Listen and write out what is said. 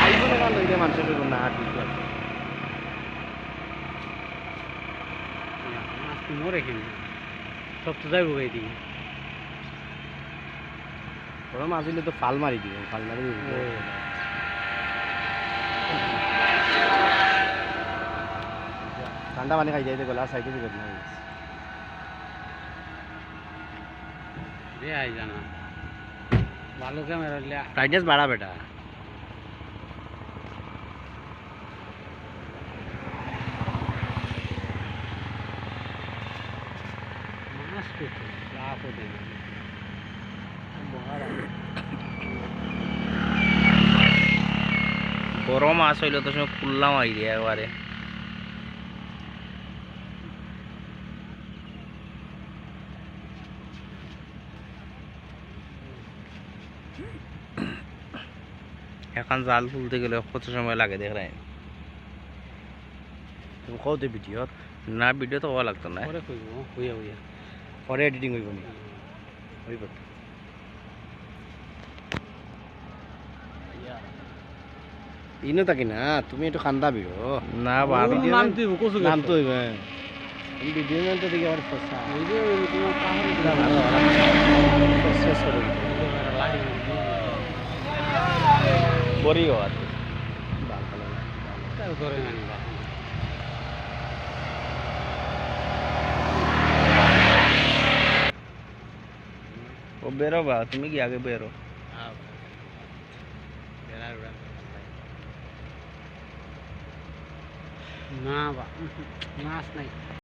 আইফোনে গান লইলে মানুষের না হাত দিতে আছে মরে কিন্তু সব তো যাইব গাই দিকে বড় মাছ হইলে তো ফাল মারি দিব ফাল মারি দিব ঠান্ডা পানি খাই যাইতে গেল আর সাইকেল দিবে না রে আই জানা ভালো ক্যামেরা লিয়া ব্রাইটনেস বাড়া বেটা মাছ কত লাভ দেন বড় মাছ হইলে তো সময় খুললাম আই দিয়ে একবারে এখন জাল তুলতে গেলে কত সময় লাগে দেখ রাই তুমি কও দে ভিডিও না ভিডিও তো হওয়া লাগতো না পরে কইব হইয়া হইয়া পরে এডিটিং হইব নি হইব ইনো তাকি না তুমি একটু কান্দা বিড়ো না বাদ নাম তুই কোসু নাম তো হইবে তুমি ভিডিও নাম তো দেখি আর ফসা এই যে তোমার পাহাড়ে দিলাম শেষ করে লাহি বড়ি হওয়ার তাও করে নানি বা ও বেরো বা তুমি কি আগে বেরো না বা মাছ নাই